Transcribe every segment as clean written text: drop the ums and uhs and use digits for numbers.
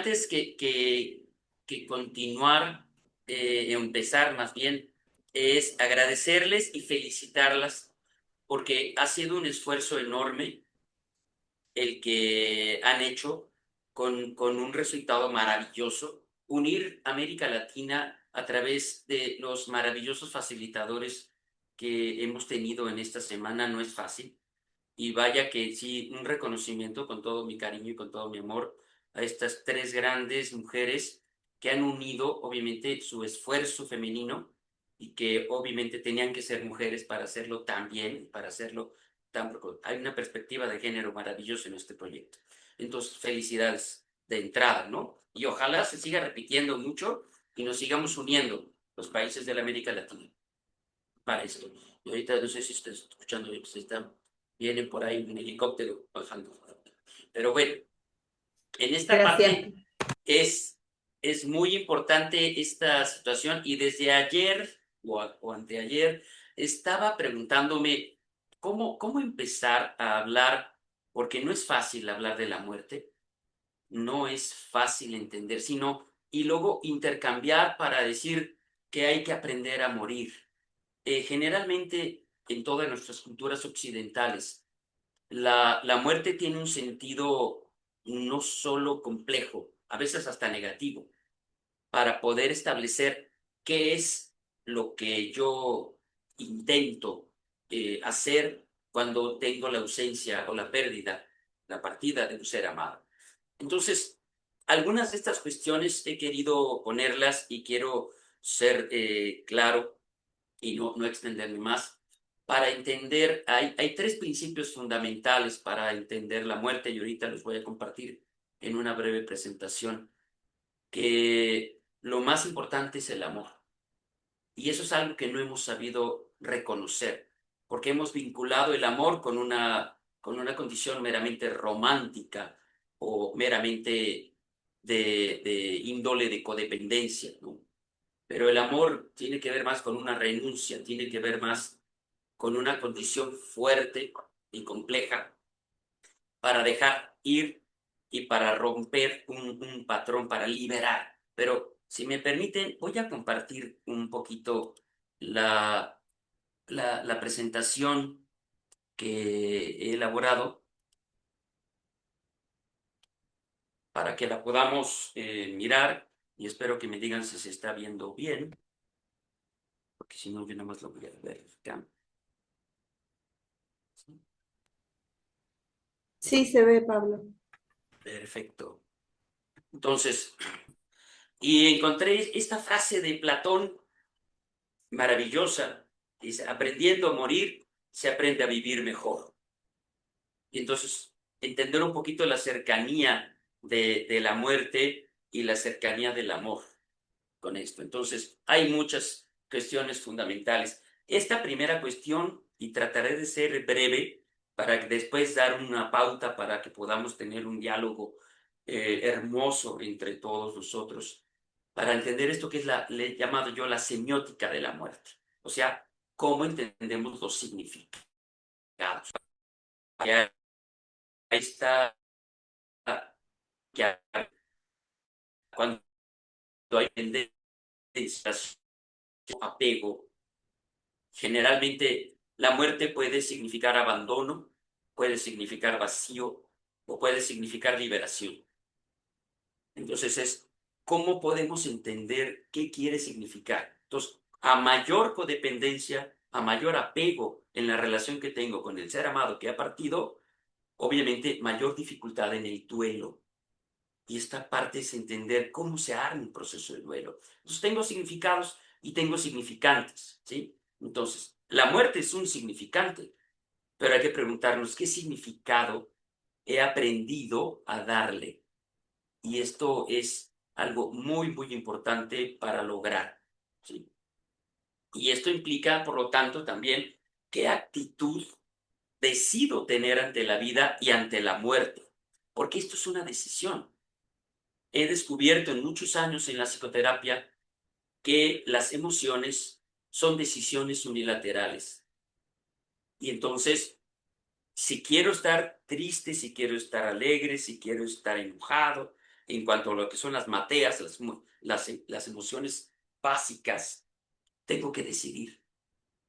antes que continuar, empezar más bien, es agradecerles y felicitarlas porque ha sido un esfuerzo enorme el que han hecho con un resultado maravilloso, unir América Latina a través de los maravillosos facilitadores que hemos tenido en esta semana no es fácil. Y vaya que sí, un reconocimiento con todo mi cariño y con todo mi amor a estas tres grandes mujeres que han unido, obviamente, su esfuerzo femenino y que obviamente tenían que ser mujeres para hacerlo tan bien, para hacerlo tan... Hay una perspectiva de género maravillosa en este proyecto. Entonces, felicidades de entrada, ¿no? Y ojalá se siga repitiendo mucho y nos sigamos uniendo los países de la América Latina para esto. Y ahorita no sé si estás escuchando, viene por ahí un helicóptero bajando. Pero bueno, en esta Gracias. parte es muy importante esta situación y desde ayer o anteayer estaba preguntándome cómo empezar a hablar, porque no es fácil hablar de la muerte, no es fácil entender, sino y luego intercambiar para decir que hay que aprender a morir. Generalmente en todas nuestras culturas occidentales, la muerte tiene un sentido no solo complejo, a veces hasta negativo, para poder establecer qué es lo que yo intento hacer cuando tengo la ausencia o la pérdida, la partida de un ser amado. Entonces, algunas de estas cuestiones he querido ponerlas y quiero ser claro y no extenderme más. Para entender, hay tres principios fundamentales para entender la muerte y ahorita los voy a compartir en una breve presentación, que lo más importante es el amor. Y eso es algo que no hemos sabido reconocer, porque hemos vinculado el amor con una condición meramente romántica o meramente de índole de codependencia, ¿no? Pero el amor tiene que ver más con una renuncia, tiene que ver más con una condición fuerte y compleja para dejar ir y para romper un patrón, para liberar. Pero si me permiten, voy a compartir un poquito la, la presentación que he elaborado para que la podamos mirar y espero que me digan si se está viendo bien, porque si no, yo nada más lo voy a ver acá. Sí, se ve, Pablo. Perfecto. Entonces, y encontré esta frase de Platón maravillosa. Dice, aprendiendo a morir, se aprende a vivir mejor. Y entonces, entender un poquito la cercanía de la muerte y la cercanía del amor con esto. Entonces, hay muchas cuestiones fundamentales. Esta primera cuestión, y trataré de ser breve para que después dar una pauta para que podamos tener un diálogo hermoso entre todos nosotros, para entender esto que es le he llamado yo la semiótica de la muerte. O sea, cómo entendemos los significados. Ahí está, que cuando hay tendencias, apego, generalmente la muerte puede significar abandono, puede significar vacío o puede significar liberación. Entonces es cómo podemos entender qué quiere significar. Entonces, a mayor codependencia, a mayor apego en la relación que tengo con el ser amado que ha partido, obviamente mayor dificultad en el duelo. Y esta parte es entender cómo se arma un proceso de duelo. Entonces tengo significados y tengo significantes, ¿sí? Entonces, la muerte es un significante, pero hay que preguntarnos qué significado he aprendido a darle. Y esto es algo muy importante para lograr, ¿sí? Y esto implica, por lo tanto, también qué actitud decido tener ante la vida y ante la muerte, porque esto es una decisión. He descubierto en muchos años en la psicoterapia que las emociones son decisiones unilaterales. Y entonces, si quiero estar triste, si quiero estar alegre, si quiero estar enojado, en cuanto a lo que son las mateas, las emociones básicas, tengo que decidir.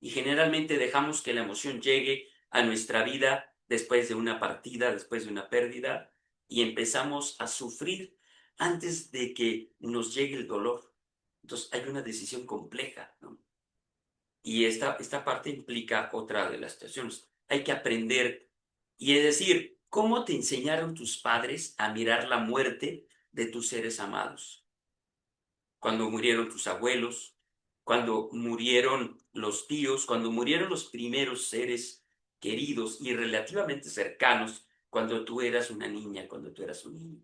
Y generalmente dejamos que la emoción llegue a nuestra vida después de una partida, después de una pérdida, y empezamos a sufrir antes de que nos llegue el dolor. Entonces hay una decisión compleja, ¿no? Y esta parte implica otra de las situaciones. Hay que aprender, y es decir, ¿cómo te enseñaron tus padres a mirar la muerte de tus seres amados? Cuando murieron tus abuelos, cuando murieron los tíos, cuando murieron los primeros seres queridos y relativamente cercanos, cuando tú eras una niña, cuando tú eras un niño.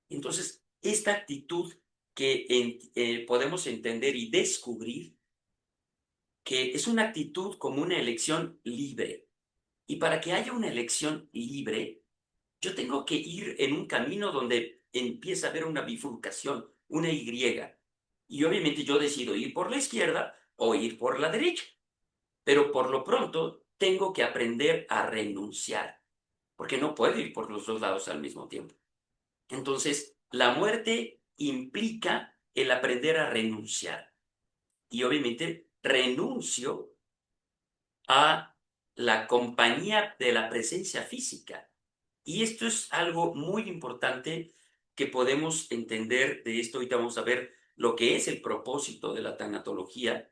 Entonces, esta actitud que podemos entender y descubrir que es una actitud como una elección libre. Y para que haya una elección libre, yo tengo que ir en un camino donde empieza a haber una bifurcación, una Y. Y obviamente yo decido ir por la izquierda o ir por la derecha. Pero por lo pronto tengo que aprender a renunciar, porque no puedo ir por los dos lados al mismo tiempo. Entonces, la muerte implica el aprender a renunciar. Y obviamente renuncio a la compañía de la presencia física. Y esto es algo muy importante que podemos entender de esto. Ahorita vamos a ver lo que es el propósito de la tanatología,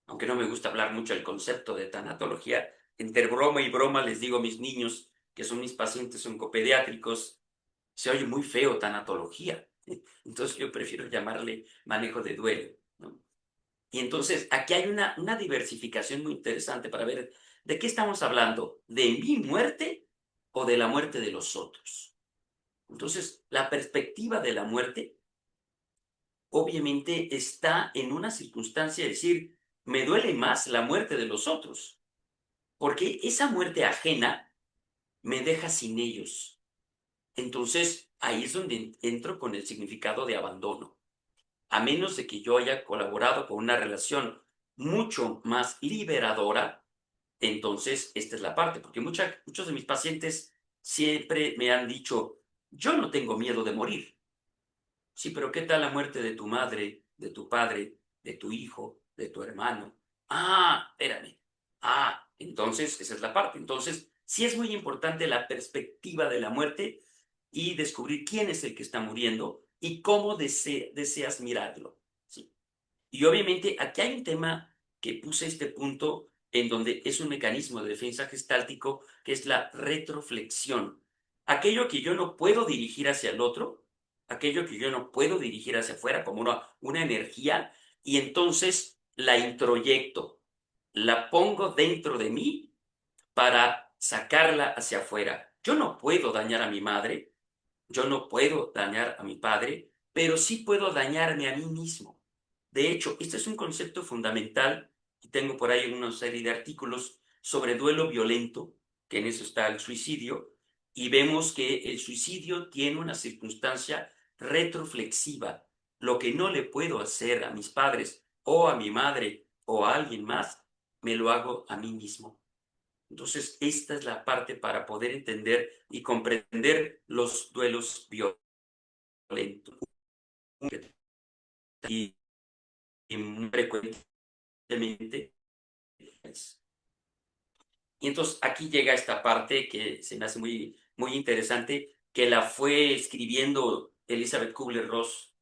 aunque no me gusta hablar mucho del concepto de tanatología. Entre broma y broma les digo a mis niños, que son mis pacientes oncopediátricos, se oye muy feo tanatología. Entonces yo prefiero llamarle manejo de duelo, ¿no? Y entonces aquí hay una diversificación muy interesante para ver de qué estamos hablando, de mi muerte o de la muerte de los otros. Entonces, la perspectiva de la muerte obviamente está en una circunstancia de decir, me duele más la muerte de los otros, porque esa muerte ajena me deja sin ellos. Entonces, ahí es donde entro con el significado de abandono. A menos de que yo haya colaborado con una relación mucho más liberadora, entonces esta es la parte, porque muchos de mis pacientes siempre me han dicho, yo no tengo miedo de morir. Sí, pero ¿qué tal la muerte de tu madre, de tu padre, de tu hijo, de tu hermano? Ah, espérame. Ah, entonces esa es la parte. Entonces, sí es muy importante la perspectiva de la muerte y descubrir quién es el que está muriendo y cómo deseas mirarlo. ¿Sí? Y obviamente aquí hay un tema que puse este punto en donde es un mecanismo de defensa gestáltico que es la retroflexión. Aquello que yo no puedo dirigir hacia el otro, aquello que yo no puedo dirigir hacia afuera como una energía, y entonces la introyecto, la pongo dentro de mí para sacarla hacia afuera. Yo no puedo dañar a mi madre, yo no puedo dañar a mi padre, pero sí puedo dañarme a mí mismo. De hecho, este es un concepto fundamental y tengo por ahí una serie de artículos sobre duelo violento, que en eso está el suicidio, y vemos que el suicidio tiene una circunstancia retroflexiva. Lo que no le puedo hacer a mis padres o a mi madre o a alguien más, me lo hago a mí mismo. Entonces, esta es la parte para poder entender y comprender los duelos violentos. Y, y muy frecuentemente. Y entonces aquí llega esta parte que se me hace muy, muy interesante, que la fue escribiendo Elizabeth Kubler-Ross,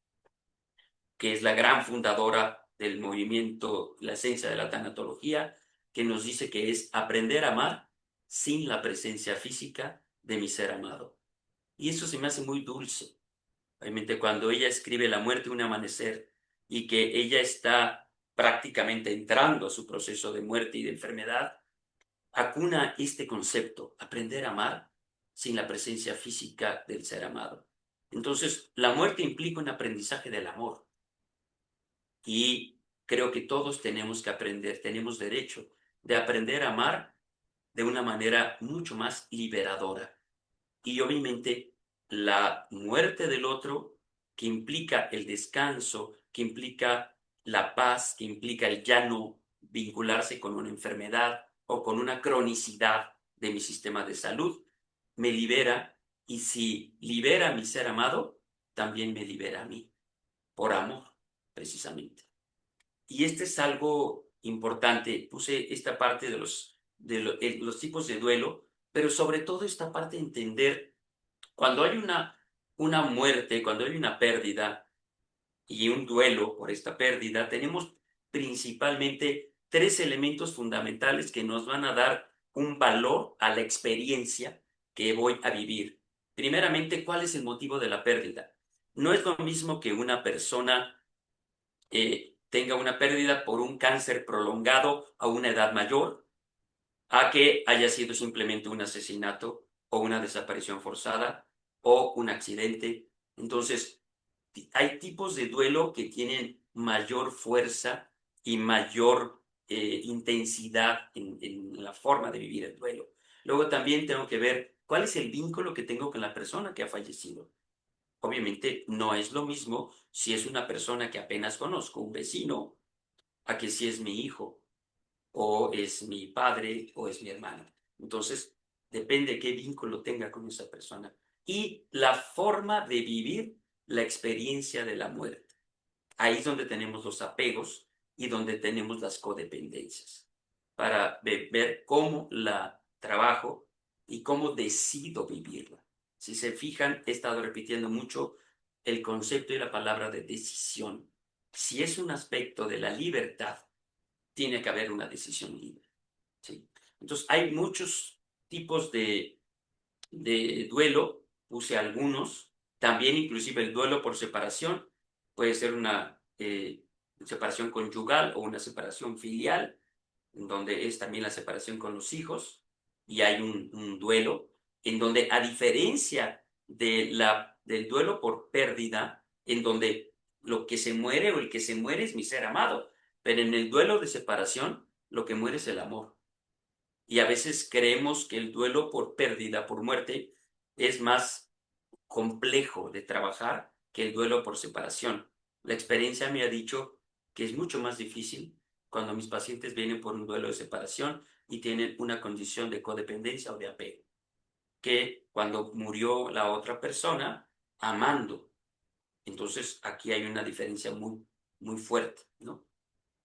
que es la gran fundadora del movimiento, la esencia de la tanatología, que nos dice que es aprender a amar sin la presencia física de mi ser amado. Y eso se me hace muy dulce. Obviamente cuando ella escribe La muerte, un amanecer, y que ella está prácticamente entrando a su proceso de muerte y de enfermedad, acuna este concepto, aprender a amar sin la presencia física del ser amado. Entonces, la muerte implica un aprendizaje del amor y creo que todos tenemos que aprender, tenemos derecho de aprender a amar de una manera mucho más liberadora. Y obviamente la muerte del otro, que implica el descanso, que implica la paz, que implica el ya no vincularse con una enfermedad o con una cronicidad de mi sistema de salud, me libera. Y si libera a mi ser amado, también me libera a mí, por amor, precisamente. Y este es algo importante. Puse esta parte de los tipos de duelo, pero sobre todo esta parte de entender cuando hay una muerte, cuando hay una pérdida y un duelo por esta pérdida, tenemos principalmente tres elementos fundamentales que nos van a dar un valor a la experiencia que voy a vivir. Primeramente, ¿cuál es el motivo de la pérdida? No es lo mismo que una persona tenga una pérdida por un cáncer prolongado a una edad mayor, a que haya sido simplemente un asesinato o una desaparición forzada o un accidente. Entonces, hay tipos de duelo que tienen mayor fuerza y mayor intensidad en la forma de vivir el duelo. Luego también tengo que ver cuál es el vínculo que tengo con la persona que ha fallecido. Obviamente no es lo mismo si es una persona que apenas conozco, un vecino, a que si es mi hijo, o es mi padre, o es mi hermano. Entonces, depende qué vínculo tenga con esa persona. Y la forma de vivir la experiencia de la muerte. Ahí es donde tenemos los apegos y donde tenemos las codependencias. Para ver cómo la trabajo y cómo decido vivirla. Si se fijan, he estado repitiendo mucho el concepto y la palabra de decisión. Si es un aspecto de la libertad, tiene que haber una decisión libre. ¿Sí? Entonces, hay muchos tipos de duelo, puse algunos, también inclusive el duelo por separación, puede ser una separación conyugal o una separación filial, en donde es también la separación con los hijos, y hay un duelo, en donde a diferencia del duelo por pérdida, en donde lo que se muere o el que se muere es mi ser amado, pero en el duelo de separación, lo que muere es el amor. Y a veces creemos que el duelo por pérdida, por muerte, es más complejo de trabajar que el duelo por separación. La experiencia me ha dicho que es mucho más difícil cuando mis pacientes vienen por un duelo de separación y tienen una condición de codependencia o de apego, que cuando murió la otra persona amando. Entonces aquí hay una diferencia muy fuerte, ¿no?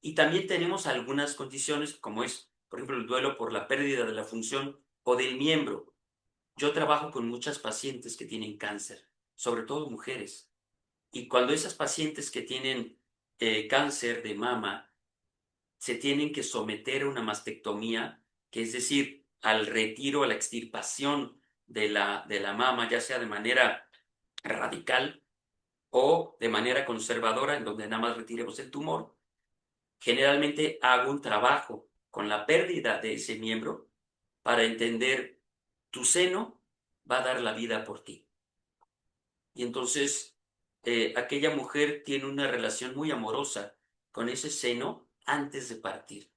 Y también tenemos algunas condiciones, como es, por ejemplo, el duelo por la pérdida de la función o del miembro. Yo trabajo con muchas pacientes que tienen cáncer, sobre todo mujeres. Y cuando esas pacientes que tienen cáncer de mama se tienen que someter a una mastectomía, que es decir, al retiro, a la extirpación de la mama, ya sea de manera radical o de manera conservadora, en donde nada más retiremos el tumor. Generalmente hago un trabajo con la pérdida de ese miembro para entender tu seno va a dar la vida por ti. Y entonces aquella mujer tiene una relación muy amorosa con ese seno antes de partir.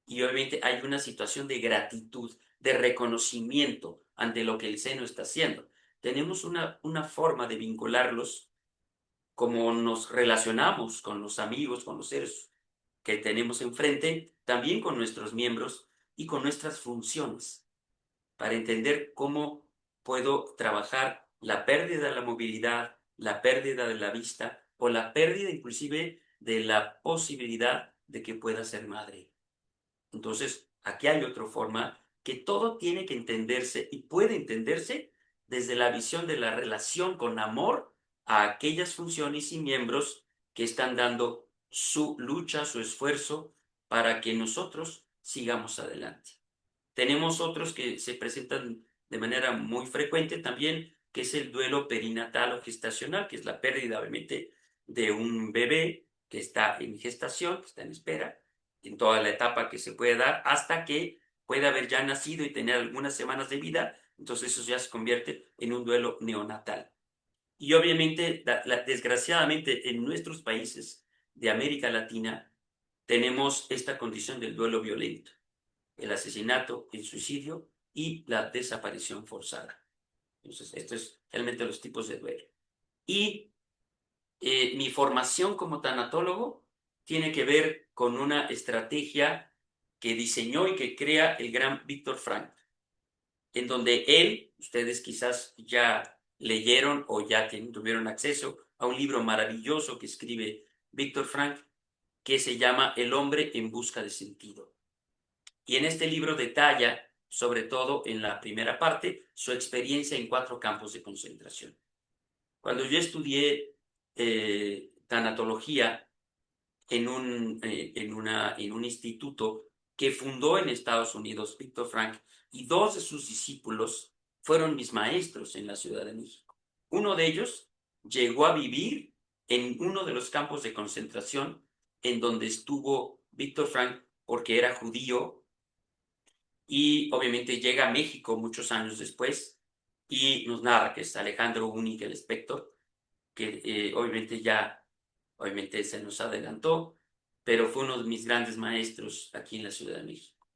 Y obviamente hay una situación de gratitud, de reconocimiento ante lo que el seno está haciendo. Tenemos una forma de vincularlos como nos relacionamos con los amigos, con los seres que tenemos enfrente, también con nuestros miembros y con nuestras funciones, para entender cómo puedo trabajar la pérdida de la movilidad, la pérdida de la vista o la pérdida inclusive de la posibilidad de que pueda ser madre. Entonces, aquí hay otra forma que todo tiene que entenderse y puede entenderse desde la visión de la relación con amor a aquellas funciones y miembros que están dando su lucha, su esfuerzo para que nosotros sigamos adelante. Tenemos otros que se presentan de manera muy frecuente también, que es el duelo perinatal o gestacional, que es la pérdida, obviamente, de un bebé que está en gestación, que está en espera, en toda la etapa que se puede dar, hasta que puede haber ya nacido y tener algunas semanas de vida, entonces eso ya se convierte en un duelo neonatal. Y obviamente, desgraciadamente, en nuestros países de América Latina, tenemos esta condición del duelo violento, el asesinato, el suicidio y la desaparición forzada. Entonces, esto es realmente los tipos de duelo. Y mi formación como tanatólogo tiene que ver con una estrategia que diseñó y que crea el gran Víctor Frank, en donde él, ustedes quizás ya leyeron o ya tuvieron acceso a un libro maravilloso que escribe Víctor Frank, que se llama El hombre en busca de sentido. Y en este libro detalla, sobre todo en la primera parte, su experiencia en 4 campos de concentración. Cuando yo estudié tanatología en un instituto que fundó en Estados Unidos Víctor Frank, y 2 de sus discípulos fueron mis maestros en la Ciudad de México. Uno de ellos llegó a vivir en uno de los campos de concentración en donde estuvo Víctor Frank porque era judío, y obviamente llega a México muchos años después y nos narra que es Alejandro Unig, el Spector, que obviamente se nos adelantó, pero fue uno de mis grandes maestros aquí en la Ciudad de México.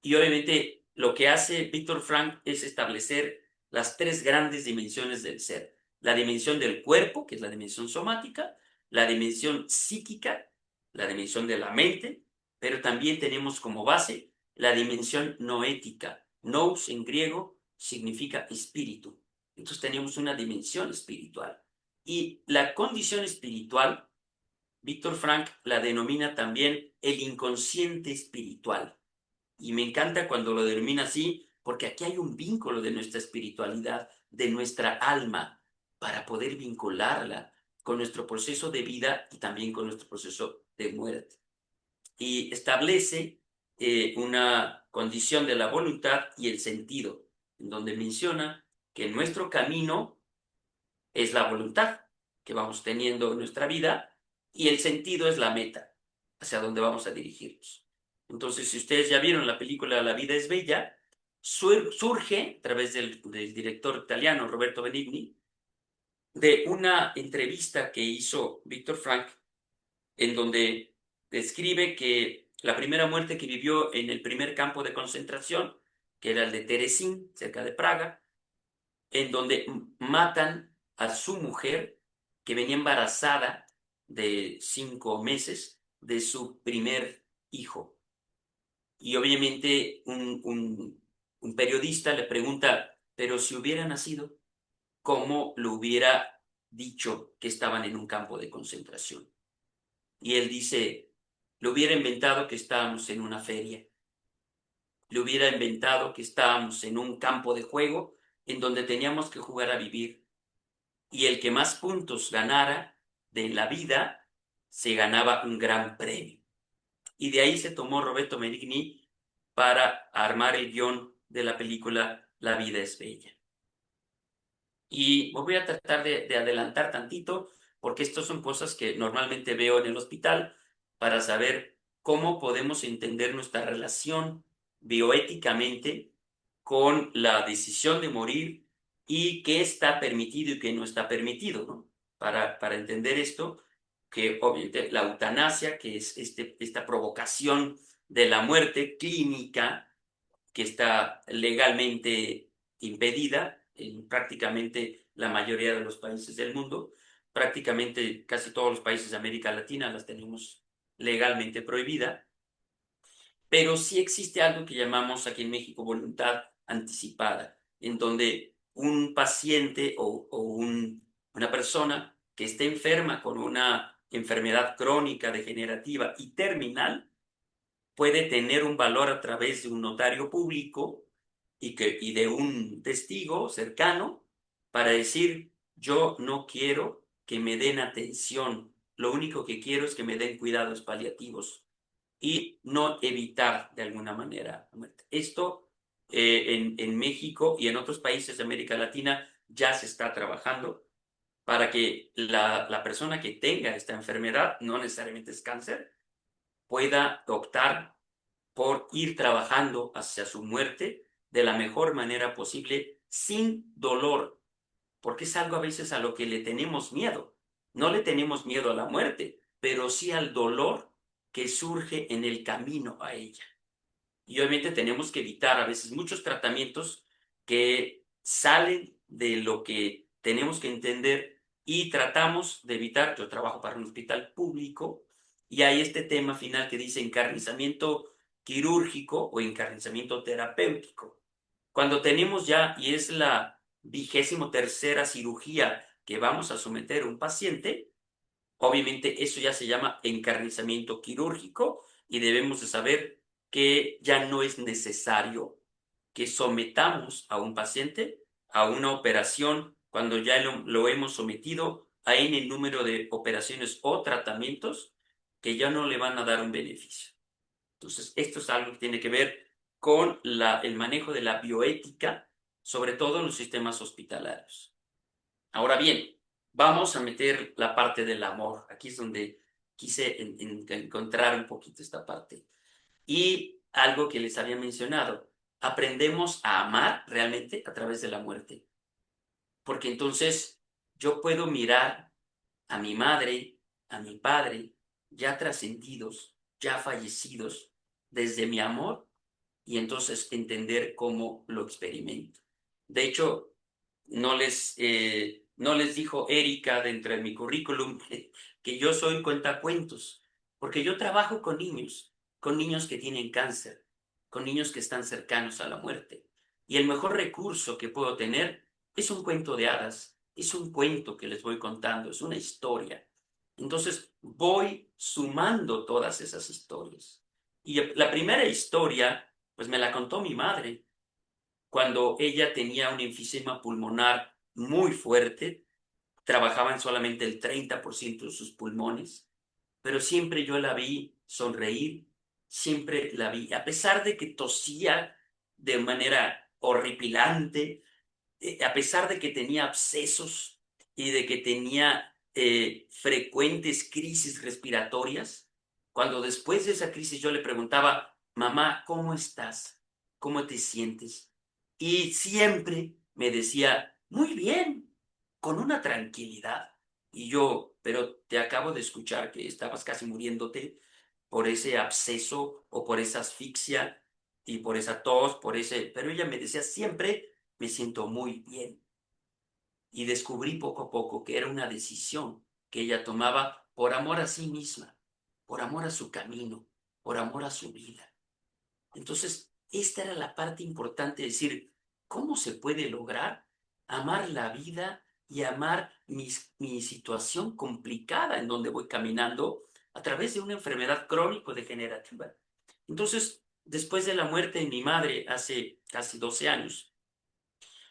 Y obviamente lo que hace Víctor Frank es establecer las 3 grandes dimensiones del ser. La dimensión del cuerpo, que es la dimensión somática, la dimensión psíquica, la dimensión de la mente, pero también tenemos como base la dimensión noética. Nous en griego significa espíritu. Entonces tenemos una dimensión espiritual. Y la condición espiritual, Víctor Frank la denomina también el inconsciente espiritual. Y me encanta cuando lo denomina así, porque aquí hay un vínculo de nuestra espiritualidad, de nuestra alma, para poder vincularla con nuestro proceso de vida y también con nuestro proceso de muerte. Y establece una condición de la voluntad y el sentido, en donde menciona que nuestro camino es la voluntad que vamos teniendo en nuestra vida, y el sentido es la meta hacia donde vamos a dirigirnos. Entonces, si ustedes ya vieron la película La vida es bella, surge a través del director italiano Roberto Benigni, de una entrevista que hizo Víctor Frank, en donde describe que la primera muerte que vivió en el primer campo de concentración, que era el de Terezín, cerca de Praga, en donde matan a su mujer, que venía embarazada de 5 meses de su primer hijo. Y obviamente un periodista le pregunta, pero si hubiera nacido, ¿cómo lo hubiera dicho que estaban en un campo de concentración? Y él dice, le hubiera inventado que estábamos en una feria, le hubiera inventado que estábamos en un campo de juego en donde teníamos que jugar a vivir, y el que más puntos ganara de la vida se ganaba un gran premio. Y de ahí se tomó Roberto Benigni para armar el guión de la película La vida es bella. Y voy a tratar de adelantar tantito, porque estas son cosas que normalmente veo en el hospital para saber cómo podemos entender nuestra relación bioéticamente con la decisión de morir, y qué está permitido y qué no está permitido, ¿no? Para entender esto, que obviamente la eutanasia, que es esta provocación de la muerte clínica, que está legalmente impedida en prácticamente la mayoría de los países del mundo. Prácticamente casi todos los países de América Latina las tenemos legalmente prohibida, pero sí existe algo que llamamos aquí en México voluntad anticipada, en donde un paciente una persona que esté enferma con una enfermedad crónica, degenerativa y terminal, puede tener un valor a través de un notario público y de un testigo cercano, para decir, yo no quiero que me den atención, lo único que quiero es que me den cuidados paliativos y no evitar de alguna manera la muerte. Esto en México y en otros países de América Latina ya se está trabajando para que la persona que tenga esta enfermedad, no necesariamente es cáncer, pueda optar por ir trabajando hacia su muerte de la mejor manera posible, sin dolor, porque es algo a veces a lo que le tenemos miedo. No le tenemos miedo a la muerte, pero sí al dolor que surge en el camino a ella. Y obviamente tenemos que evitar a veces muchos tratamientos que salen de lo que tenemos que entender, y tratamos de evitar. Yo trabajo para un hospital público y hay este tema final que dice encarnizamiento quirúrgico o encarnizamiento terapéutico. Cuando tenemos ya, y es 23ª cirugía que vamos a someter a un paciente, obviamente eso ya se llama encarnizamiento quirúrgico y debemos de saber que ya no es necesario que sometamos a un paciente a una operación cuando ya lo hemos sometido a N número de operaciones o tratamientos que ya no le van a dar un beneficio. Entonces, esto es algo que tiene que ver con el manejo de la bioética, sobre todo en los sistemas hospitalarios. Ahora bien, vamos a meter la parte del amor. Aquí es donde quise encontrar un poquito esta parte. Y algo que les había mencionado, aprendemos a amar realmente a través de la muerte. Porque entonces yo puedo mirar a mi madre, a mi padre, ya trascendidos, ya fallecidos, desde mi amor y entonces entender cómo lo experimento. De hecho, no les dijo Erika dentro de mi currículum que yo soy cuentacuentos, porque yo trabajo con niños que tienen cáncer, con niños que están cercanos a la muerte. Y el mejor recurso que puedo tener es un cuento de hadas, es un cuento que les voy contando, es una historia. Entonces voy sumando todas esas historias. Y la primera historia, pues me la contó mi madre cuando ella tenía un enfisema pulmonar muy fuerte, trabajaban solamente el 30% de sus pulmones, pero siempre yo la vi sonreír, siempre la vi, a pesar de que tosía de manera horripilante, a pesar de que tenía abscesos y de que tenía frecuentes crisis respiratorias, cuando después de esa crisis yo le preguntaba, mamá, ¿cómo estás? ¿Cómo te sientes? Y siempre me decía, muy bien, con una tranquilidad. Y yo, pero te acabo de escuchar que estabas casi muriéndote por ese absceso o por esa asfixia y por esa tos, por ese... Pero ella me decía siempre, me siento muy bien. Y descubrí poco a poco que era una decisión que ella tomaba por amor a sí misma, por amor a su camino, por amor a su vida. Entonces, esta era la parte importante de decir, ¿cómo se puede lograr amar la vida y amar mi situación complicada en donde voy caminando a través de una enfermedad crónico-degenerativa? Entonces, después de la muerte de mi madre hace casi 12 años,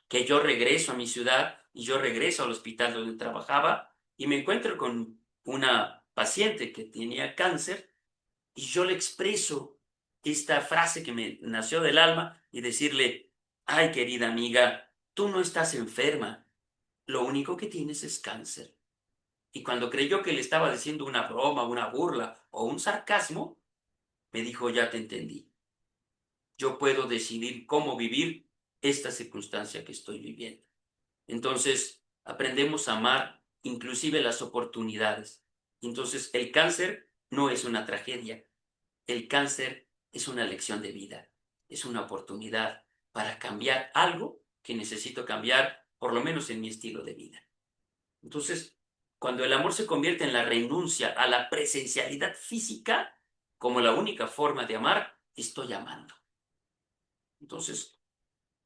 que yo regreso a mi ciudad y yo regreso al hospital donde trabajaba y me encuentro con una paciente que tenía cáncer y yo le expreso esta frase que me nació del alma y decirle, ay querida amiga, tú no estás enferma, lo único que tienes es cáncer. Y cuando creyó que le estaba diciendo una broma, una burla o un sarcasmo, me dijo, ya te entendí. Yo puedo decidir cómo vivir esta circunstancia que estoy viviendo. Entonces, aprendemos a amar inclusive las oportunidades. Entonces, el cáncer no es una tragedia. El cáncer es una lección de vida. Es una oportunidad para cambiar algo que necesito cambiar, por lo menos en mi estilo de vida. Entonces, cuando el amor se convierte en la renuncia a la presencialidad física como la única forma de amar, estoy amando. Entonces,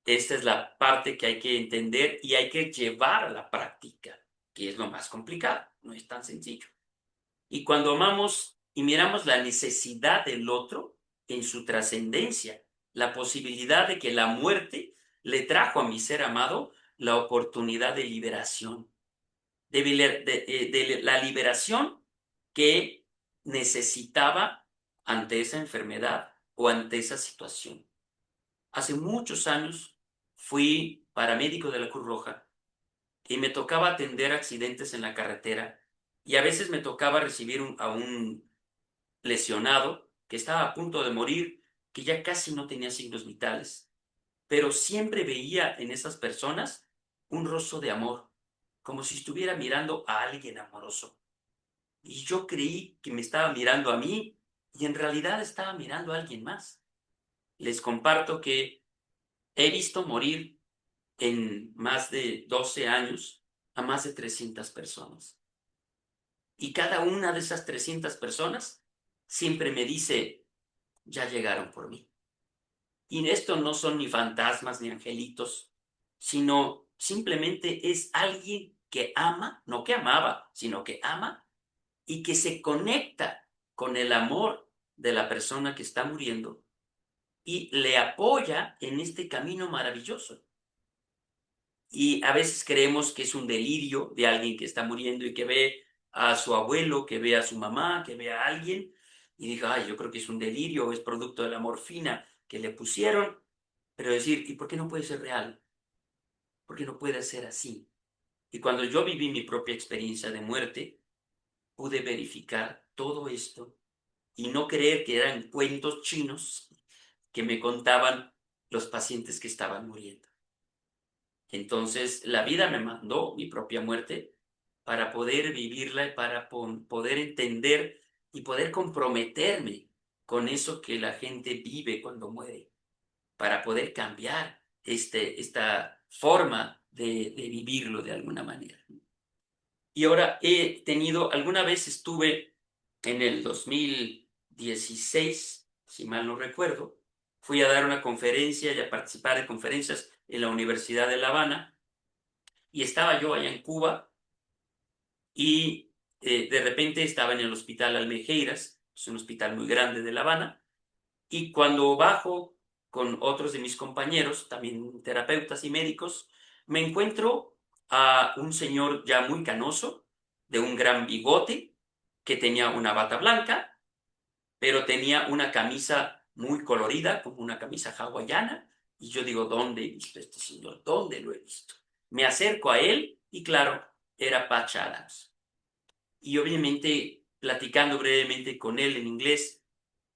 esta es la parte que hay que entender y hay que llevar a la práctica, que es lo más complicado, no es tan sencillo. Y cuando amamos y miramos la necesidad del otro en su trascendencia, la posibilidad de que la muerte le trajo a mi ser amado la oportunidad de liberación, de la liberación que necesitaba ante esa enfermedad o ante esa situación. Hace muchos años fui paramédico de la Cruz Roja y me tocaba atender accidentes en la carretera y a veces me tocaba recibir a un lesionado que estaba a punto de morir, que ya casi no tenía signos vitales, pero siempre veía en esas personas un rostro de amor, como si estuviera mirando a alguien amoroso. Y yo creí que me estaba mirando a mí y en realidad estaba mirando a alguien más. Les comparto que he visto morir en más de 12 años a más de 300 personas. Y cada una de esas 300 personas siempre me dice, ya llegaron por mí. Y esto no son ni fantasmas ni angelitos, sino simplemente es alguien que ama, no que amaba, sino que ama y que se conecta con el amor de la persona que está muriendo y le apoya en este camino maravilloso. Y a veces creemos que es un delirio de alguien que está muriendo y que ve a su abuelo, que ve a su mamá, que ve a alguien y diga, ay, yo creo que es un delirio, o es producto de la morfina que le pusieron. Pero decir, ¿y por qué no puede ser real? ¿Por qué no puede ser así? Y cuando yo viví mi propia experiencia de muerte, pude verificar todo esto y no creer que eran cuentos chinos que me contaban los pacientes que estaban muriendo. Entonces, la vida me mandó mi propia muerte para poder vivirla y para poder entender y poder comprometerme con eso que la gente vive cuando muere, para poder cambiar esta forma de vivirlo de alguna manera. Y ahora alguna vez estuve en el 2016, si mal no recuerdo, fui a dar una conferencia y a participar de conferencias en la Universidad de La Habana, y estaba yo allá en Cuba y de repente estaba en el Hospital Almejeiras, es un hospital muy grande de La Habana, y cuando bajo con otros de mis compañeros, también terapeutas y médicos, me encuentro a un señor ya muy canoso, de un gran bigote, que tenía una bata blanca, pero tenía una camisa muy colorida, como una camisa hawaiana, y yo digo, ¿dónde he visto a este señor? ¿Dónde lo he visto? Me acerco a él y claro, era Patch Adams. Y obviamente, platicando brevemente con él en inglés,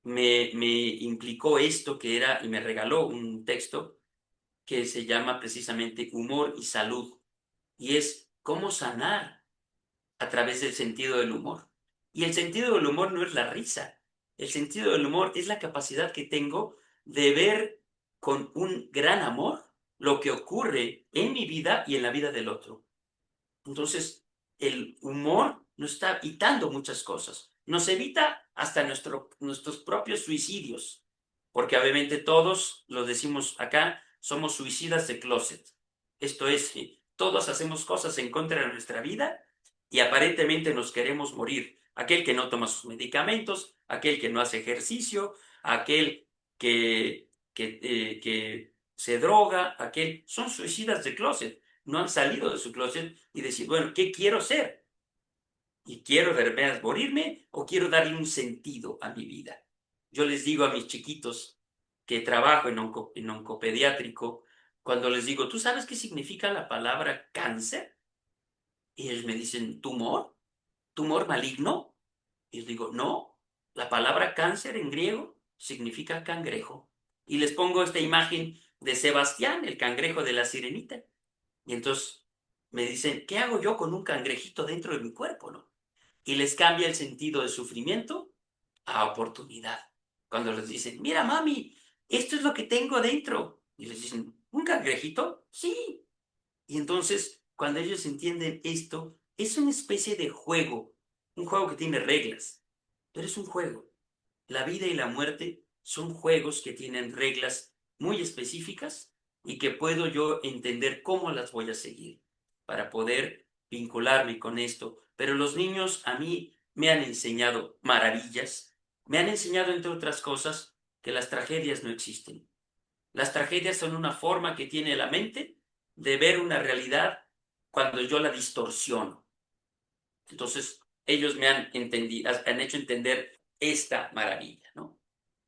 me implicó esto que era, y me regaló un texto que se llama precisamente Humor y Salud, y es cómo sanar a través del sentido del humor. Y el sentido del humor no es la risa, el sentido del humor es la capacidad que tengo de ver con un gran amor lo que ocurre en mi vida y en la vida del otro. Entonces, el humor nos está evitando muchas cosas. Nos evita hasta nuestros propios suicidios, porque obviamente todos, lo decimos acá, somos suicidas de closet. Esto es, todos hacemos cosas en contra de nuestra vida y aparentemente nos queremos morir. Aquel que no toma sus medicamentos, aquel que no hace ejercicio, aquel que se droga, son suicidas de closet, no han salido de su closet y decir, bueno, ¿qué quiero ser? ¿Y quiero de veras morirme o quiero darle un sentido a mi vida? Yo les digo a mis chiquitos que trabajo en oncopediátrico, cuando les digo, ¿tú sabes qué significa la palabra cáncer? Y ellos me dicen, ¿tumor? ¿Tumor maligno? Y les digo, no, la palabra cáncer en griego significa cangrejo. Y les pongo esta imagen de Sebastián, el cangrejo de la sirenita. Y entonces me dicen, ¿qué hago yo con un cangrejito dentro de mi cuerpo, no? Y les cambia el sentido de sufrimiento a oportunidad. Cuando les dicen, mira, mami, esto es lo que tengo dentro. Y les dicen, ¿un cangrejito? Sí. Y entonces, cuando ellos entienden esto, es una especie de juego, un juego que tiene reglas, pero es un juego. La vida y la muerte son juegos que tienen reglas muy específicas y que puedo yo entender cómo las voy a seguir para poder vincularme con esto. Pero los niños a mí me han enseñado maravillas, me han enseñado, entre otras cosas, que las tragedias no existen. Las tragedias son una forma que tiene la mente de ver una realidad cuando yo la distorsiono. Entonces, ellos me han hecho entender esta maravilla, ¿no?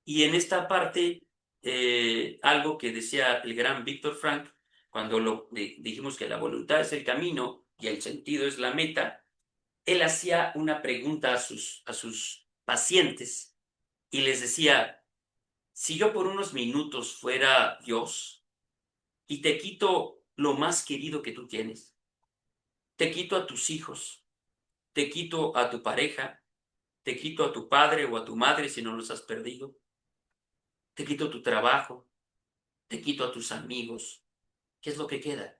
Y en esta parte, algo que decía el gran Víctor Frank, cuando dijimos que la voluntad es el camino y el sentido es la meta, él hacía una pregunta a sus pacientes y les decía, si yo por unos minutos fuera Dios y te quito lo más querido que tú tienes, te quito a tus hijos, te quito a tu pareja, te quito a tu padre o a tu madre si no los has perdido, te quito tu trabajo, te quito a tus amigos, ¿qué es lo que queda?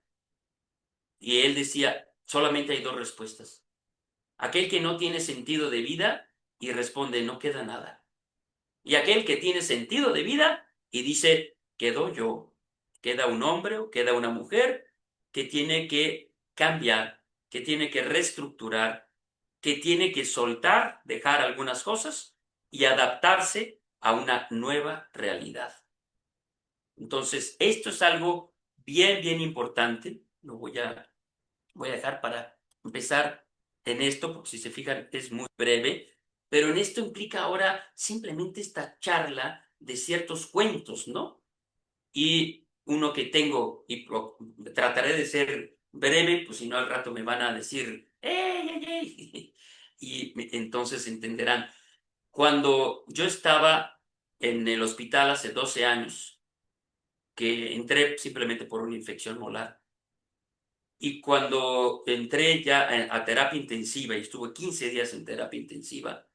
Y él decía, solamente hay dos respuestas. Aquel que no tiene sentido de vida y responde, no queda nada. Y aquel que tiene sentido de vida y dice, quedo yo, queda un hombre o queda una mujer que tiene que cambiar, que tiene que reestructurar, que tiene que soltar, dejar algunas cosas y adaptarse a una nueva realidad. Entonces, esto es algo bien, bien importante. Lo voy a dejar para empezar en esto, porque si se fijan es muy breve, pero en esto implica ahora simplemente esta charla de ciertos cuentos, ¿no? Y uno que tengo, y trataré de ser breve, pues si no al rato me van a decir, ¡ey, ey, ey! Y entonces entenderán. Cuando yo estaba en el hospital hace 12 años, que entré simplemente por una infección molar, y cuando entré ya a terapia intensiva y estuve 15 días en terapia intensiva,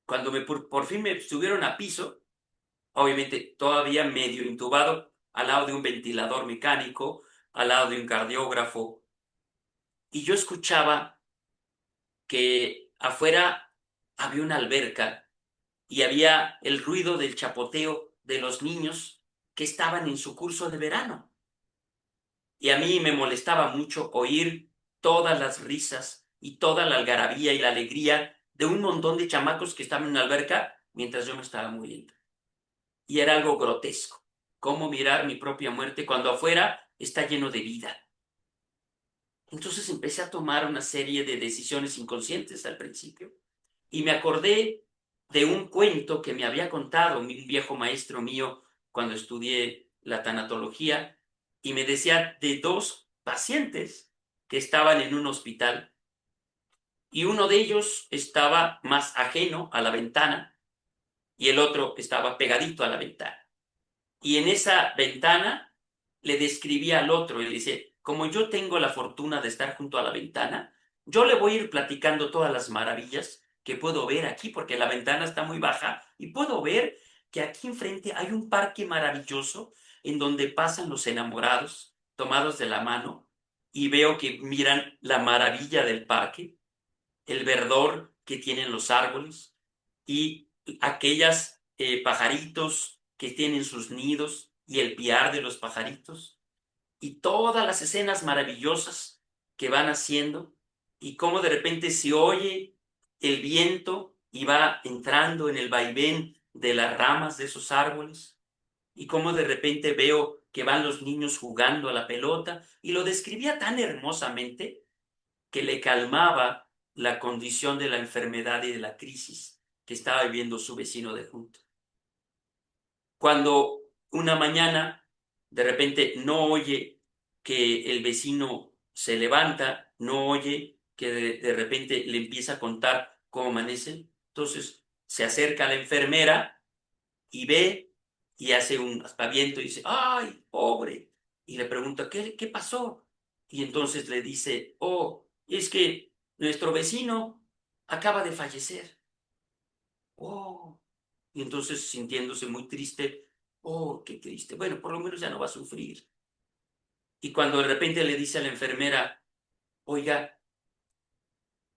cuando por fin me subieron a piso, obviamente todavía medio intubado, al lado de un ventilador mecánico, al lado de un cardiógrafo, y yo escuchaba que afuera había una alberca y había el ruido del chapoteo de los niños que estaban en su curso de verano. Y a mí me molestaba mucho oír todas las risas y toda la algarabía y la alegría de un montón de chamacos que estaban en una alberca mientras yo me estaba muriendo. Y era algo grotesco. Cómo mirar mi propia muerte cuando afuera está lleno de vida. Entonces empecé a tomar una serie de decisiones inconscientes al principio. Y me acordé de un cuento que me había contado un viejo maestro mío cuando estudié la tanatología, y me decía de dos pacientes que estaban en un hospital, y uno de ellos estaba más ajeno a la ventana y el otro estaba pegadito a la ventana. Y en esa ventana le describía al otro y le dice, como yo tengo la fortuna de estar junto a la ventana, yo le voy a ir platicando todas las maravillas que puedo ver aquí, porque la ventana está muy baja y puedo ver que aquí enfrente hay un parque maravilloso en donde pasan los enamorados tomados de la mano, y veo que miran la maravilla del parque, el verdor que tienen los árboles y aquellas pajaritos que tienen sus nidos y el piar de los pajaritos y todas las escenas maravillosas que van haciendo, y cómo de repente se oye el viento y va entrando en el vaivén de las ramas de esos árboles, y cómo de repente veo que van los niños jugando a la pelota, y lo describía tan hermosamente que le calmaba la condición de la enfermedad y de la crisis que estaba viviendo su vecino de junto. Cuando una mañana de repente no oye que el vecino se levanta, no oye que de repente le empieza a contar cómo amanece, entonces se acerca a la enfermera y ve y hace un aspaviento y dice, ¡ay, pobre! Y le pregunta, ¿qué pasó? Y entonces le dice, oh, es que nuestro vecino acaba de fallecer. Oh, y entonces sintiéndose muy triste, oh, qué triste. Bueno, por lo menos ya no va a sufrir. Y cuando de repente le dice a la enfermera, oiga,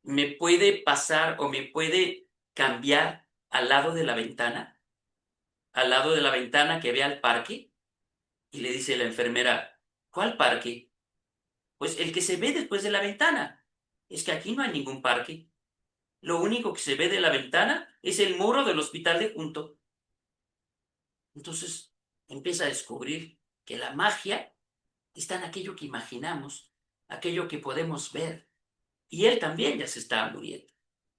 ¿me puede pasar o me puede cambiar al lado de la ventana? Al lado de la ventana que ve al parque. Y le dice la enfermera, ¿cuál parque? Pues el que se ve después de la ventana. Es que aquí no hay ningún parque. Lo único que se ve de la ventana es el muro del hospital de junto. Entonces empieza a descubrir que la magia está en aquello que imaginamos, aquello que podemos ver. Y él también ya se estaba muriendo.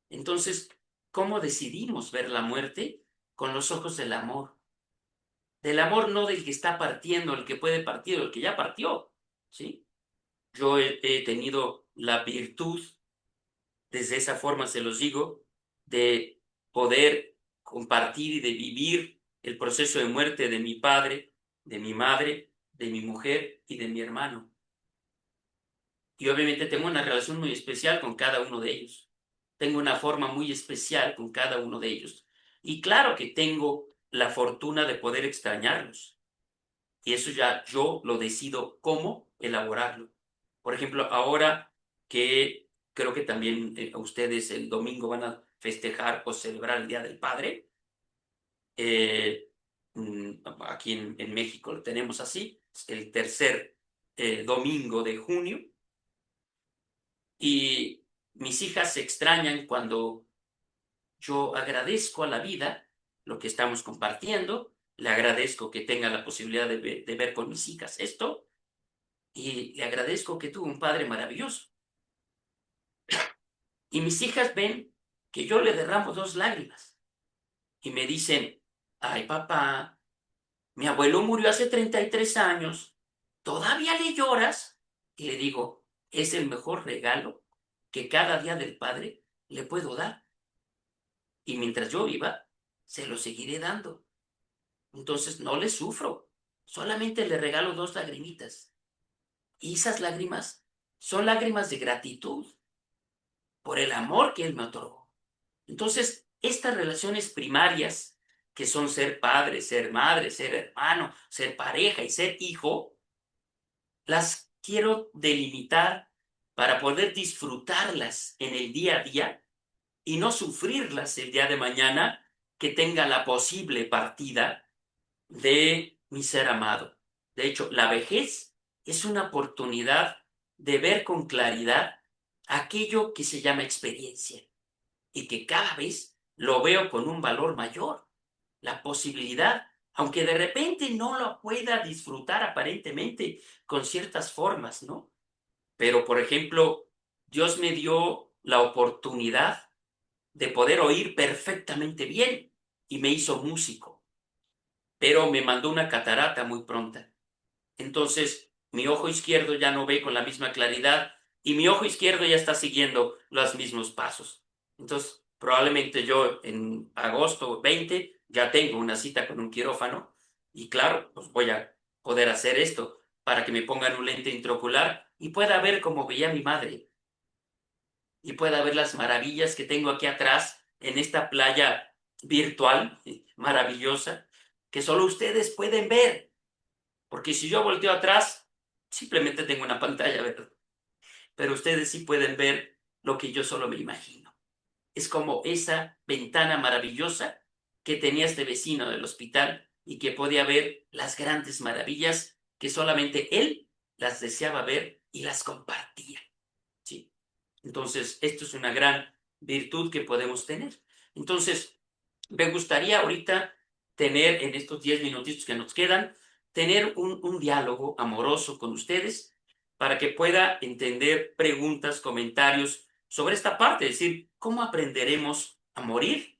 Entonces, ¿cómo decidimos ver la muerte? Con los ojos del amor. Del amor no del que está partiendo, el que puede partir, el que ya partió, ¿sí? Yo he tenido la virtud, desde esa forma se los digo, de poder compartir y de vivir el proceso de muerte de mi padre, de mi madre, de mi mujer y de mi hermano. Y obviamente tengo una relación muy especial con cada uno de ellos. Tengo una forma muy especial con cada uno de ellos. Y claro que tengo la fortuna de poder extrañarlos. Y eso ya yo lo decido cómo elaborarlo. Por ejemplo, ahora que creo que también ustedes el domingo van a festejar o celebrar el Día del Padre, eh, aquí en México lo tenemos así, es el tercer domingo de junio y mis hijas se extrañan cuando yo agradezco a la vida lo que estamos compartiendo, le agradezco que tenga la posibilidad de ver con mis hijas esto y le agradezco que tuvo un padre maravilloso. Y mis hijas ven que yo le derramo 2 lágrimas y me dicen, ay papá, mi abuelo murió hace 33 años, ¿todavía le lloras? Y le digo, es el mejor regalo que cada día del padre le puedo dar. Y mientras yo viva, se lo seguiré dando. Entonces no le sufro, solamente le regalo 2 lagrimitas. Y esas lágrimas son lágrimas de gratitud por el amor que él me otorgó. Entonces, estas relaciones primarias, que son ser padre, ser madre, ser hermano, ser pareja y ser hijo, las quiero delimitar para poder disfrutarlas en el día a día y no sufrirlas el día de mañana que tenga la posible partida de mi ser amado. De hecho, la vejez es una oportunidad de ver con claridad aquello que se llama experiencia y que cada vez lo veo con un valor mayor. La posibilidad, aunque de repente no lo pueda disfrutar aparentemente con ciertas formas, ¿no? Pero, por ejemplo, Dios me dio la oportunidad de poder oír perfectamente bien y me hizo músico, pero me mandó una catarata muy pronta. Entonces, mi ojo izquierdo ya no ve con la misma claridad y mi ojo izquierdo ya está siguiendo los mismos pasos. Entonces, probablemente yo en agosto 20 ya tengo una cita con un quirófano y claro, pues voy a poder hacer esto para que me pongan un lente intraocular y pueda ver como veía mi madre y pueda ver las maravillas que tengo aquí atrás en esta playa virtual maravillosa que solo ustedes pueden ver. Porque si yo volteo atrás, simplemente tengo una pantalla verde. Pero ustedes sí pueden ver lo que yo solo me imagino. Es como esa ventana maravillosa que tenía este vecino del hospital y que podía ver las grandes maravillas que solamente él las deseaba ver y las compartía. ¿Sí? Entonces, esto es una gran virtud que podemos tener. Entonces, me gustaría ahorita tener en estos 10 minutitos que nos quedan, tener un diálogo amoroso con ustedes para que pueda entender preguntas, comentarios sobre esta parte, es decir, cómo aprenderemos a morir,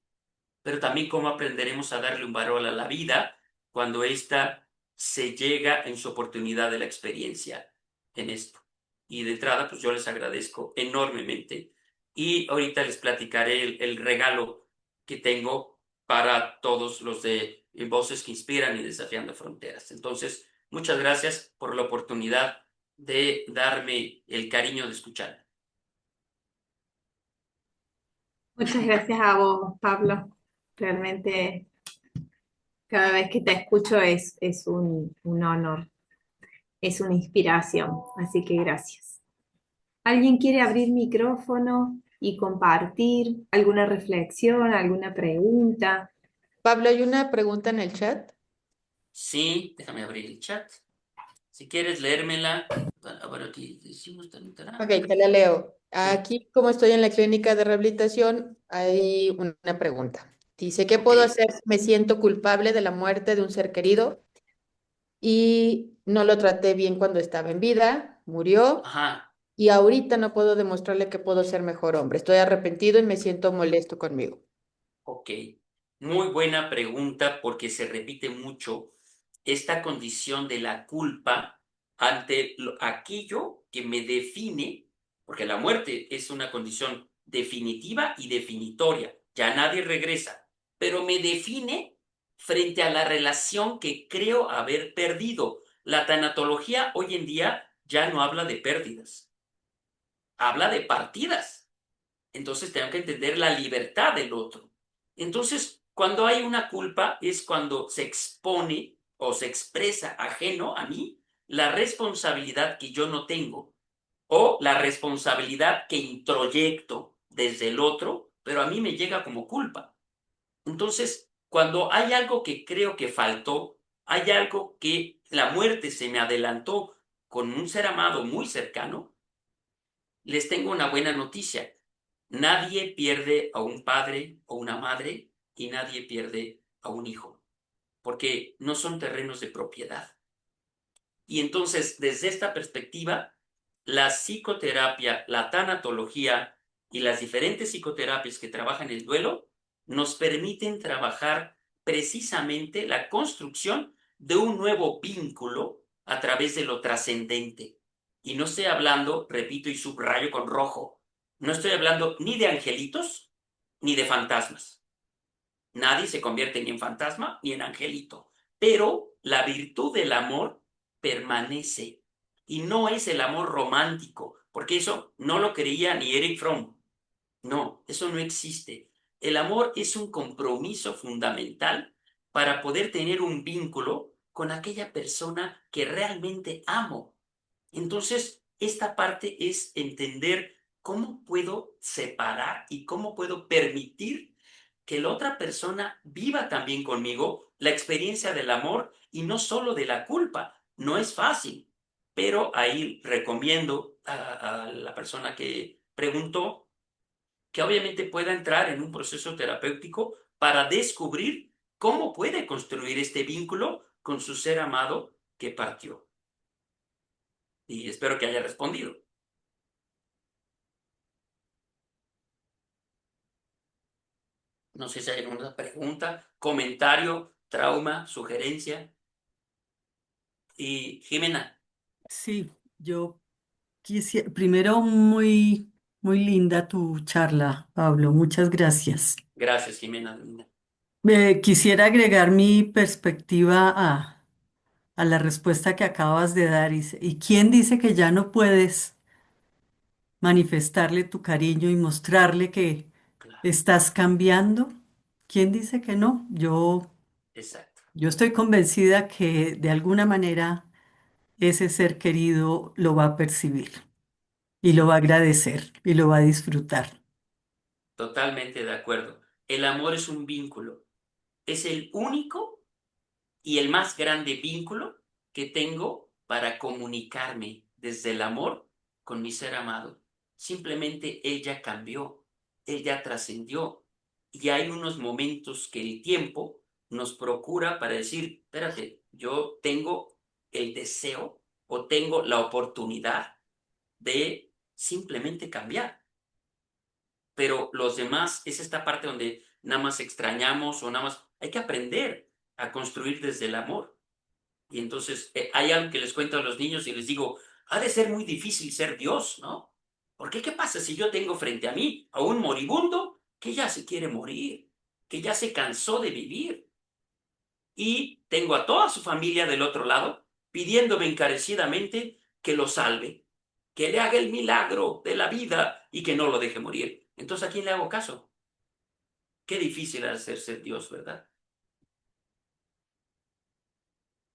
pero también cómo aprenderemos a darle un valor a la vida cuando ésta se llega en su oportunidad de la experiencia en esto. Y de entrada, pues yo les agradezco enormemente. Y ahorita les platicaré el regalo que tengo para todos los de Voces que Inspiran y Desafiando Fronteras. Entonces, muchas gracias por la oportunidad de darme el cariño de escuchar. Muchas gracias a vos, Pablo. Realmente cada vez que te escucho es un honor, es una inspiración, así que gracias. ¿Alguien quiere abrir micrófono y compartir alguna reflexión, alguna pregunta? Pablo, hay una pregunta en el chat. Sí, déjame abrir el chat. Si quieres leérmela, bueno, aquí decimos Ok, te la leo. Sí, Aquí, como estoy en la clínica de rehabilitación, hay una pregunta. Dice, ¿qué ok. puedo hacer si me siento culpable de la muerte de un ser querido y no lo traté bien cuando estaba en vida, murió Ajá, y ahorita no puedo demostrarle que puedo ser mejor hombre? Estoy arrepentido y me siento molesto conmigo. ok. Muy buena pregunta porque se repite mucho esta condición de la culpa ante aquello que me define, porque la muerte es una condición definitiva y definitoria, ya nadie regresa, pero me define frente a la relación que creo haber perdido. La tanatología hoy en día ya no habla de pérdidas, habla de partidas. Entonces tengo que entender la libertad del otro. Entonces, cuando hay una culpa es cuando se expone o se expresa ajeno a mí la responsabilidad que yo no tengo o la responsabilidad que introyecto desde el otro, pero a mí me llega como culpa. Entonces, cuando hay algo que creo que faltó, hay algo que la muerte se me adelantó con un ser amado muy cercano, les tengo una buena noticia. Nadie pierde a un padre o una madre y nadie pierde a un hijo, porque no son terrenos de propiedad. Y entonces, desde esta perspectiva, la psicoterapia, la tanatología y las diferentes psicoterapias que trabajan el duelo nos permiten trabajar precisamente la construcción de un nuevo vínculo a través de lo trascendente. Y no estoy hablando, repito y subrayo con rojo, no estoy hablando ni de angelitos ni de fantasmas. Nadie se convierte ni en fantasma ni en angelito, pero la virtud del amor permanece y no es el amor romántico, porque eso no lo creía ni Eric Fromm. No, eso no existe. El amor es un compromiso fundamental para poder tener un vínculo con aquella persona que realmente amo. Entonces, esta parte es entender cómo puedo separar y cómo puedo permitir que la otra persona viva también conmigo la experiencia del amor y no solo de la culpa. No es fácil, pero ahí recomiendo a la persona que preguntó que obviamente pueda entrar en un proceso terapéutico para descubrir cómo puede construir este vínculo con su ser amado que partió. Y espero que haya respondido. No sé si hay alguna pregunta, comentario, trauma, sugerencia. Y Jimena, Sí, yo quisiera, primero muy linda tu charla, Pablo, muchas gracias. gracias, Jimena. Quisiera agregar mi perspectiva a la respuesta que acabas de dar. ¿Y quién dice que ya no puedes manifestarle tu cariño y mostrarle que Claro, estás cambiando? ¿Quién dice que no? exacto. Yo estoy convencida que de alguna manera ese ser querido lo va a percibir y lo va a agradecer y lo va a disfrutar. Totalmente de acuerdo. El amor es un vínculo. Es el único y el más grande vínculo que tengo para comunicarme desde el amor con mi ser amado. Simplemente él ya cambió, él ya trascendió y hay unos momentos que el tiempo nos procura para decir, espérate, yo tengo el deseo o tengo la oportunidad de simplemente cambiar. Pero los demás es esta parte donde nada más extrañamos o nada más hay que aprender a construir desde el amor. Y entonces hay algo que les cuento a los niños y les digo, ha de ser muy difícil ser Dios, ¿no? Porque ¿qué pasa si yo tengo frente a mí a un moribundo que ya se quiere morir, que ya se cansó de vivir? Y tengo a toda su familia del otro lado pidiéndome encarecidamente que lo salve, que le haga el milagro de la vida y que no lo deje morir. Entonces, ¿a quién le hago caso? Qué difícil ha de ser Dios, ¿verdad?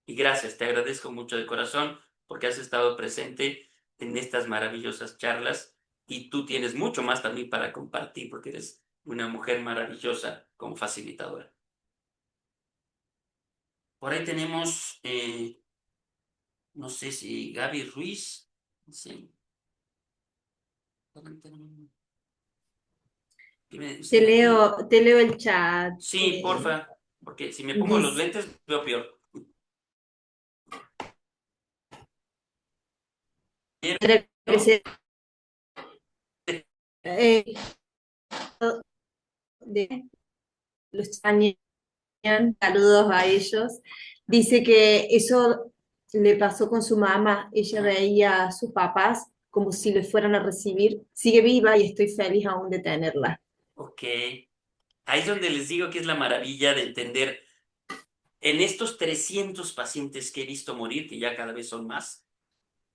Y gracias, te agradezco mucho de corazón porque has estado presente en estas maravillosas charlas y tú tienes mucho más también para compartir porque eres una mujer maravillosa como facilitadora. Por ahí tenemos, no sé si Gaby Ruiz, no sé. Te leo el chat. Sí, porfa, porque si me pongo los Dice, lentes veo peor. "Quiero que se- eh, de los extrañan, saludos a ellos. Dice que eso le pasó con su mamá. Ella Ajá. veía a sus papás como si le fueran a recibir. Sigue viva y estoy feliz aún de tenerla. Ok, ahí es donde les digo que es la maravilla de entender en estos 300 pacientes que he visto morir, que ya cada vez son más,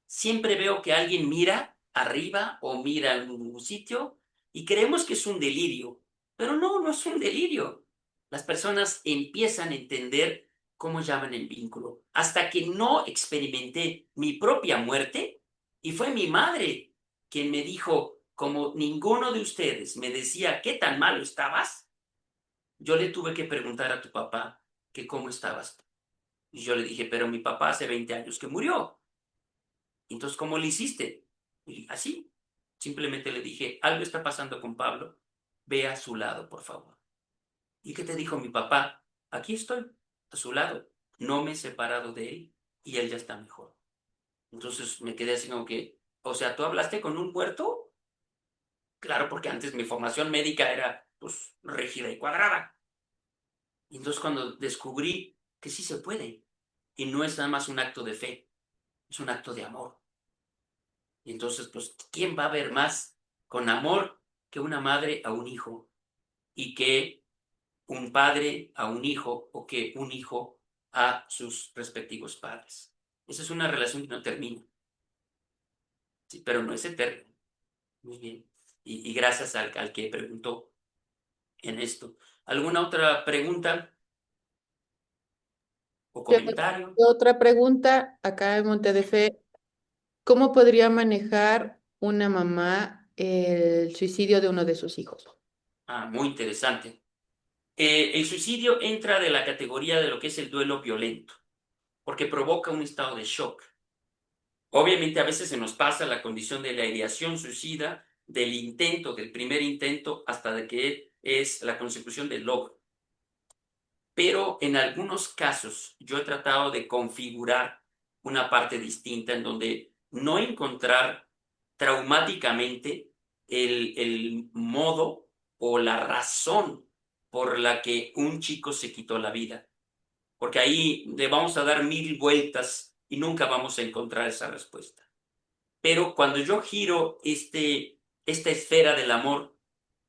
siempre veo que alguien mira arriba o mira en un sitio y creemos que es un delirio, pero no, no es un delirio. Las personas empiezan a entender cómo llaman el vínculo, hasta que no experimenté mi propia muerte y fue mi madre quien me dijo, como ninguno de ustedes me decía qué tan malo estabas, yo le tuve que preguntar a tu papá que cómo estabas. Y yo le dije, pero mi papá hace 20 años que murió. Entonces, ¿cómo le hiciste? Y así, simplemente le dije, algo está pasando con Pablo, ve a su lado, por favor. ¿Y qué te dijo mi papá? Aquí estoy, a su lado. No me he separado de él y él ya está mejor. Entonces me quedé así como que, o sea, ¿tú hablaste con un muerto? Claro, porque antes mi formación médica era, pues, rígida y cuadrada. Y entonces cuando descubrí que sí se puede, y no es nada más un acto de fe, es un acto de amor. Y entonces, pues, ¿quién va a ver más con amor que una madre a un hijo? Y que un padre a un hijo o que un hijo a sus respectivos padres. Esa es una relación que no termina, sí, pero no es eterna. Muy bien. Y gracias al que preguntó en esto. ¿Alguna otra pregunta o Yo comentario? otra pregunta acá en Monte de Fe, ¿cómo podría manejar una mamá el suicidio de uno de sus hijos? Ah, muy interesante. El suicidio entra de la categoría de lo que es el duelo violento, porque provoca un estado de shock. Obviamente a veces se nos pasa la condición de la ideación suicida, del intento, del primer intento, hasta de que es la consecución del logro. Pero en algunos casos yo he tratado de configurar una parte distinta en donde no encontrar traumáticamente el modo o la razón por la que un chico se quitó la vida. Porque ahí le vamos a dar 1000 vueltas y nunca vamos a encontrar esa respuesta. Pero cuando yo giro esta esfera del amor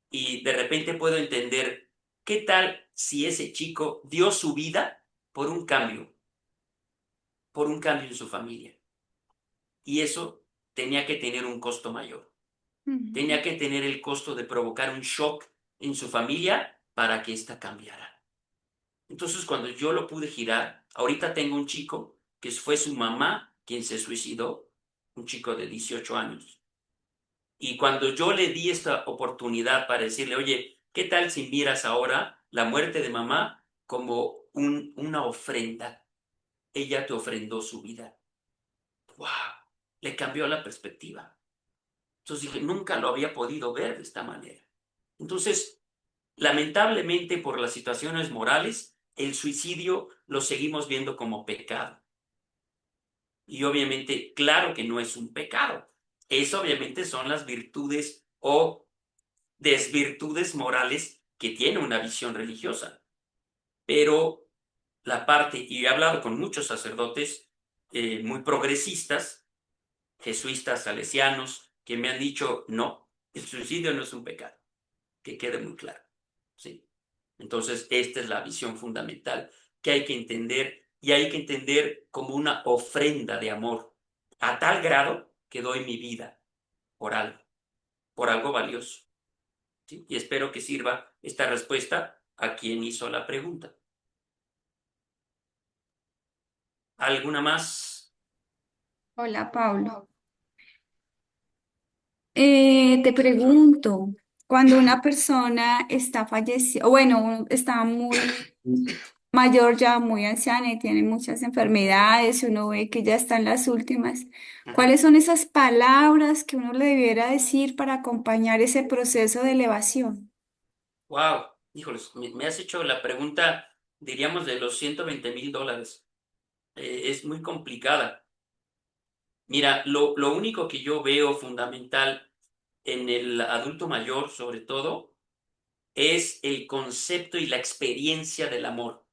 y de repente puedo entender, ¿qué tal si ese chico dio su vida por un cambio en su familia? Y eso tenía que tener un costo mayor. Ujú. Tenía que tener el costo de provocar un shock en su familia para que ésta cambiara. Entonces, cuando yo lo pude girar, ahorita tengo un chico que fue su mamá quien se suicidó, un chico de 18 años. Y cuando yo le di esta oportunidad para decirle, oye, ¿qué tal si miras ahora la muerte de mamá como una ofrenda? Ella te ofrendó su vida. ¡Wow! Le cambió la perspectiva. Entonces dije, nunca lo había podido ver de esta manera. Entonces, lamentablemente por las situaciones morales, el suicidio lo seguimos viendo como pecado. Y obviamente, claro que no es un pecado. Eso obviamente son las virtudes o desvirtudes morales que tiene una visión religiosa. Pero la parte, y he hablado con muchos sacerdotes muy progresistas, jesuitas, salesianos, que me han dicho, no, el suicidio no es un pecado, que quede muy claro. ¿Sí? Entonces, esta es la visión fundamental que hay que entender y hay que entender como una ofrenda de amor, a tal grado que doy mi vida por algo valioso. ¿Sí? Y espero que sirva esta respuesta a quien hizo la pregunta. ¿Alguna más? Hola, Pablo. Te pregunto, cuando una persona está fallecida, o bueno, está muy mayor ya, muy anciana y tiene muchas enfermedades, y uno ve que ya está en las últimas, ¿cuáles son esas palabras que uno le debiera decir para acompañar ese proceso de elevación? Wow, híjoles, me has hecho la pregunta, diríamos, de los $120,000. Es muy complicada. Mira, lo único que yo veo fundamental en el adulto mayor, sobre todo, es el concepto y la experiencia del amor.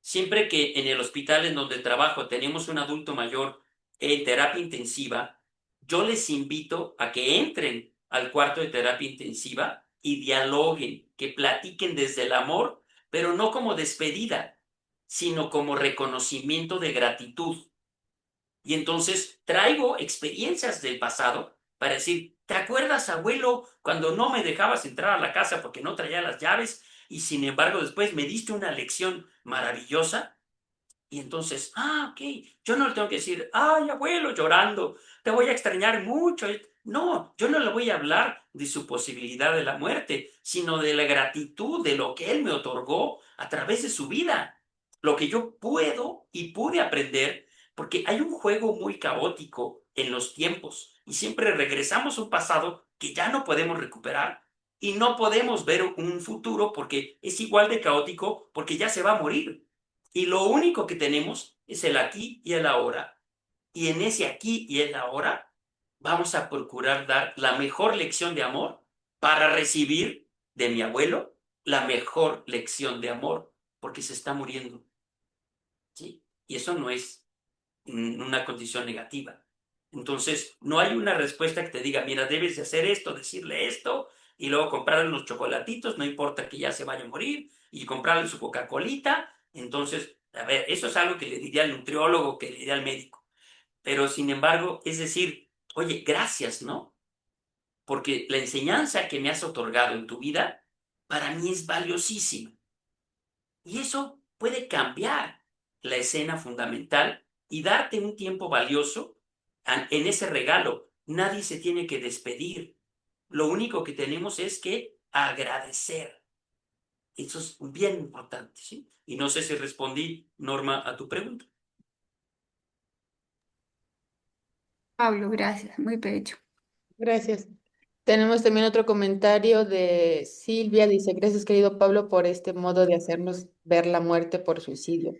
Siempre que en el hospital en donde trabajo tenemos un adulto mayor en terapia intensiva, yo les invito a que entren al cuarto de terapia intensiva y dialoguen, que platiquen desde el amor, pero no como despedida, sino como reconocimiento de gratitud. Y entonces traigo experiencias del pasado para decir, ¿te acuerdas, abuelo, cuando no me dejabas entrar a la casa porque no traía las llaves y sin embargo después me diste una lección maravillosa? Y entonces, ok, yo no le tengo que decir, ay, abuelo, llorando, te voy a extrañar mucho. No, yo no le voy a hablar de su posibilidad de la muerte, sino de la gratitud de lo que él me otorgó a través de su vida. Lo que yo puedo y pude aprender porque hay un juego muy caótico en los tiempos y siempre regresamos a un pasado que ya no podemos recuperar y no podemos ver un futuro porque es igual de caótico porque ya se va a morir. Y lo único que tenemos es el aquí y el ahora. Y en ese aquí y el ahora vamos a procurar dar la mejor lección de amor para recibir de mi abuelo la mejor lección de amor porque se está muriendo. ¿Sí? Y eso no es una condición negativa. Entonces, no hay una respuesta que te diga, mira, debes de hacer esto, decirle esto, y luego comprarle unos chocolatitos, no importa que ya se vaya a morir, y comprarle su Coca-Colita. Entonces, a ver, eso es algo que le diría al nutriólogo, que le diría al médico. Pero, sin embargo, es decir, oye, gracias, ¿no? Porque la enseñanza que me has otorgado en tu vida, para mí es valiosísima. Y eso puede cambiar la escena fundamental y darte un tiempo valioso en ese regalo. Nadie se tiene que despedir. Lo único que tenemos es que agradecer. Eso es bien importante, ¿sí? Y no sé si respondí, Norma, a tu pregunta. Pablo, gracias, muy bello. Gracias. Tenemos también otro comentario de Silvia. Dice, gracias querido Pablo por este modo de hacernos ver la muerte por suicidio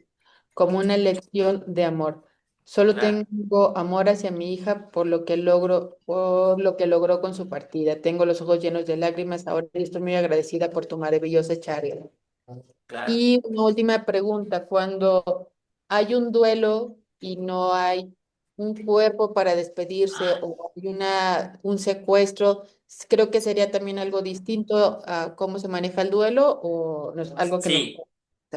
como una lección de amor. Solo Claro. tengo amor hacia mi hija por lo que logró con su partida. Tengo los ojos llenos de lágrimas ahora y estoy muy agradecida por tu maravillosa charla. Claro. Y una última pregunta, cuando hay un duelo y no hay un cuerpo para despedirse o hay un secuestro, creo que sería también algo distinto a cómo se maneja el duelo o no es algo que nos Sí, puede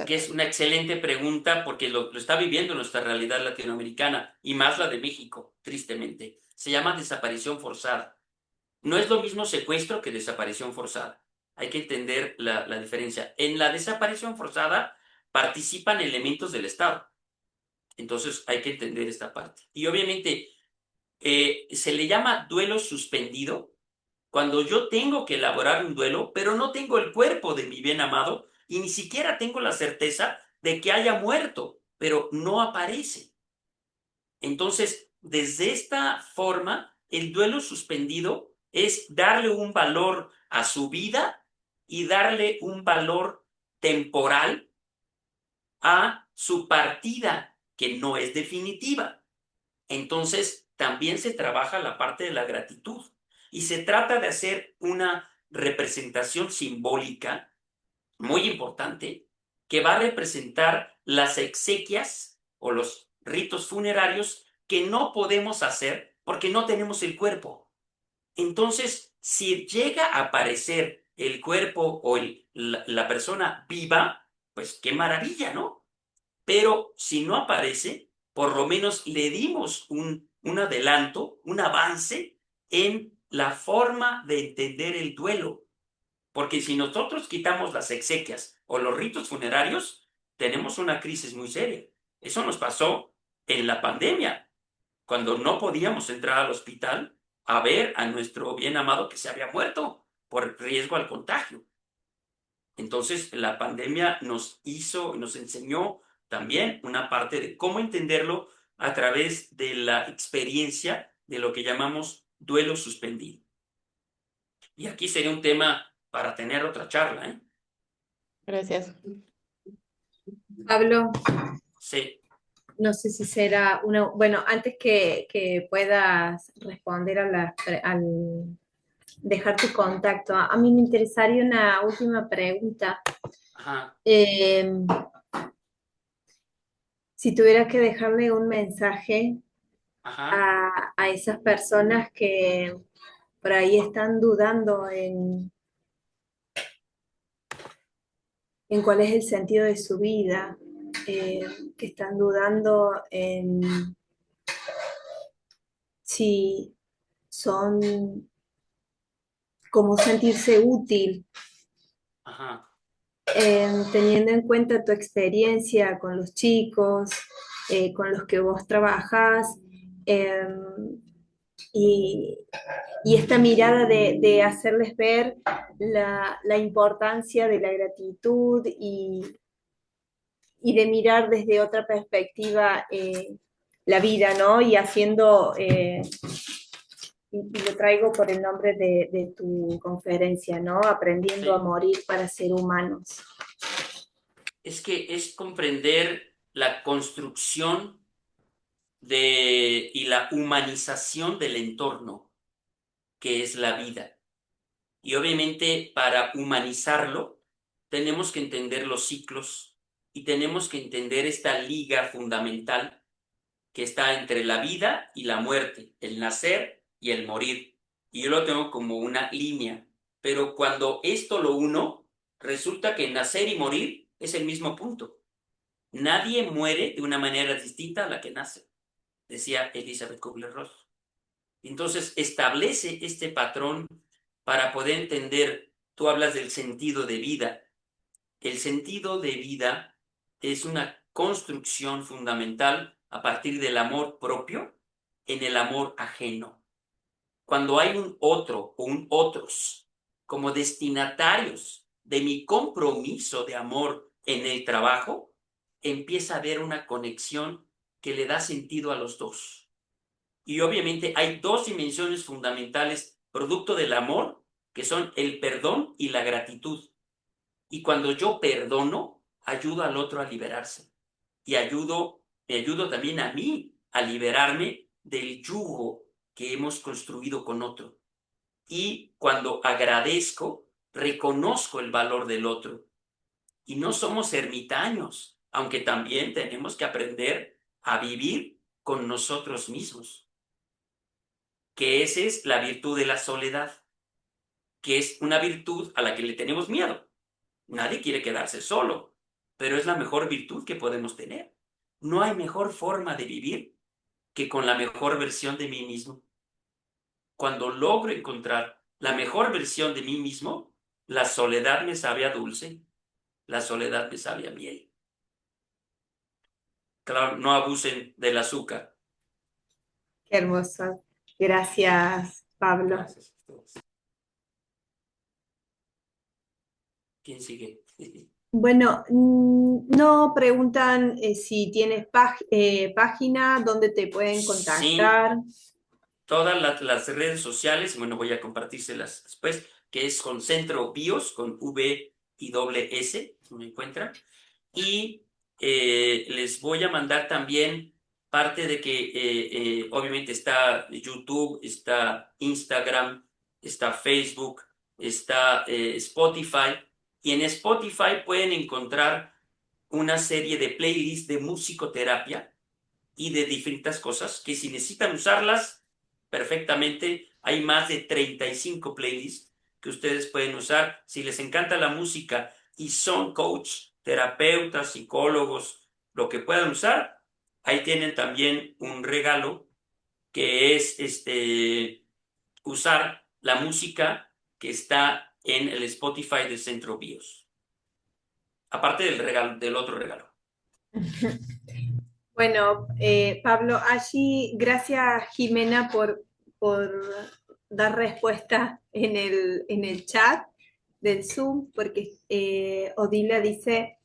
que afectar. es una excelente pregunta porque lo está viviendo nuestra realidad latinoamericana y más la de México, tristemente. Se llama desaparición forzada. No es lo mismo secuestro que desaparición forzada. Hay que entender la diferencia. En la desaparición forzada participan elementos del Estado. Entonces hay que entender esta parte. Y obviamente se le llama duelo suspendido cuando yo tengo que elaborar un duelo, pero no tengo el cuerpo de mi bien amado y ni siquiera tengo la certeza de que haya muerto, pero no aparece. Entonces, desde esta forma, el duelo suspendido es darle un valor a su vida y darle un valor temporal a su partida, que no es definitiva. Entonces, también se trabaja la parte de la gratitud y se trata de hacer una representación simbólica muy importante que va a representar las exequias o los ritos funerarios que no podemos hacer porque no tenemos el cuerpo. Entonces, si llega a aparecer el cuerpo o la persona viva, pues qué maravilla, ¿no? Pero si no aparece, por lo menos le dimos un adelanto, un avance en la forma de entender el duelo. Porque si nosotros quitamos las exequias o los ritos funerarios, tenemos una crisis muy seria. Eso nos pasó en la pandemia, cuando no podíamos entrar al hospital a ver a nuestro bien amado que se había muerto por riesgo al contagio. Entonces, la pandemia nos hizo, nos enseñó también una parte de cómo entenderlo a través de la experiencia de lo que llamamos duelo suspendido. Y aquí sería un tema para tener otra charla, ¿eh? Gracias. Pablo, Sí, no sé si será una, bueno, antes que puedas responder al dejar tu contacto, a mí me interesaría una última pregunta. ajá, Eh, si tuvieras que dejarle un mensaje ajá, a esas personas que por ahí están dudando en cuál es el sentido de su vida, eh, que están dudando en si son, cómo sentirse útil, ajá, teniendo en cuenta tu experiencia con los chicos, con los que vos trabajás, eh, y, y esta mirada de hacerles ver la importancia de la gratitud y de mirar desde otra perspectiva la vida, ¿no? Y haciendo, y lo traigo por el nombre de tu conferencia, ¿no? Aprendiendo a Sí. morir para ser humanos. Es que es comprender la construcción y la humanización del entorno, que es la vida. Y obviamente para humanizarlo tenemos que entender los ciclos y tenemos que entender esta liga fundamental que está entre la vida y la muerte, el nacer y el morir. Y yo lo tengo como una línea. Pero cuando esto lo uno, resulta que nacer y morir es el mismo punto. Nadie muere de una manera distinta a la que nace, decía Elizabeth Kubler-Ross. Entonces establece este patrón para poder entender, tú hablas del sentido de vida. El sentido de vida es una construcción fundamental a partir del amor propio en el amor ajeno. Cuando hay un otro o un otros como destinatarios de mi compromiso de amor en el trabajo, empieza a haber una conexión que le da sentido a los dos. Y obviamente hay dos dimensiones fundamentales producto del amor, que son el perdón y la gratitud. Y cuando yo perdono, ayudo al otro a liberarse. Y me ayudo también a mí a liberarme del yugo que hemos construido con otro. Y cuando agradezco, reconozco el valor del otro. Y no somos ermitaños, aunque también tenemos que aprender a vivir con nosotros mismos, que esa es la virtud de la soledad, que es una virtud a la que le tenemos miedo. Nadie quiere quedarse solo, pero es la mejor virtud que podemos tener. No hay mejor forma de vivir que con la mejor versión de mí mismo. Cuando logro encontrar la mejor versión de mí mismo, la soledad me sabe a dulce, la soledad me sabe a miel. Claro, no abusen del azúcar. Qué hermoso. Gracias, Pablo. Gracias a todos. ¿Quién sigue? Bueno, no preguntan si tienes página, dónde te pueden Sí, contactar. todas las redes sociales, bueno, voy a compartírselas después, que es con Centro Bios, con V y doble S, me encuentran. Y les voy a mandar también parte de que obviamente está YouTube, está Instagram, está Facebook, está Spotify. Y en Spotify pueden encontrar una serie de playlists de musicoterapia y de diferentes cosas que si necesitan usarlas perfectamente, hay más de 35 playlists que ustedes pueden usar. Si les encanta la música y son coach, terapeutas, psicólogos, lo que puedan usar, ahí tienen también un regalo que es usar la música que está en el Spotify de Centro Bios. Aparte del regalo, del otro regalo. Bueno, Pablo, allí, gracias Jimena por dar respuesta en el chat del Zoom, porque Odila dice,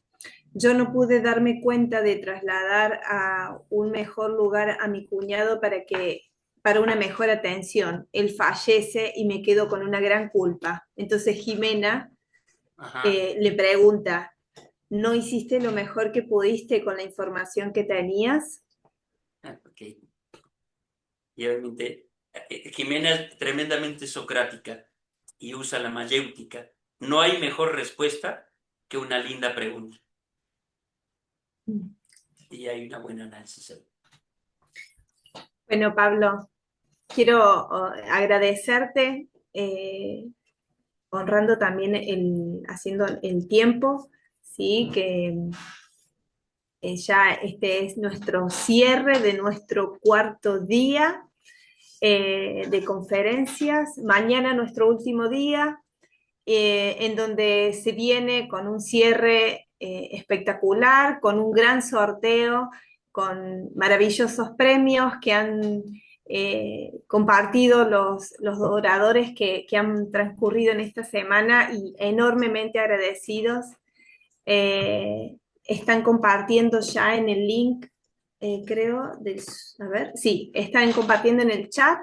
yo no pude darme cuenta de trasladar a un mejor lugar a mi cuñado para una mejor atención. Él fallece y me quedo con una gran culpa. Entonces Jimena le pregunta, ¿no hiciste lo mejor que pudiste con la información que tenías? Ok. Y obviamente, Jimena es tremendamente socrática y usa la mayéutica. No hay mejor respuesta que una linda pregunta. Y hay una buena análisis. Bueno, Pablo, quiero agradecerte, honrando también haciendo el tiempo, ¿sí? Que ya este es nuestro cierre de nuestro cuarto día de conferencias. Mañana nuestro último día, en donde se viene con un cierre espectacular, con un gran sorteo, con maravillosos premios que han compartido los oradores que han transcurrido en esta semana y enormemente agradecidos. Están compartiendo ya en el link creo, a ver, sí, están compartiendo en el chat.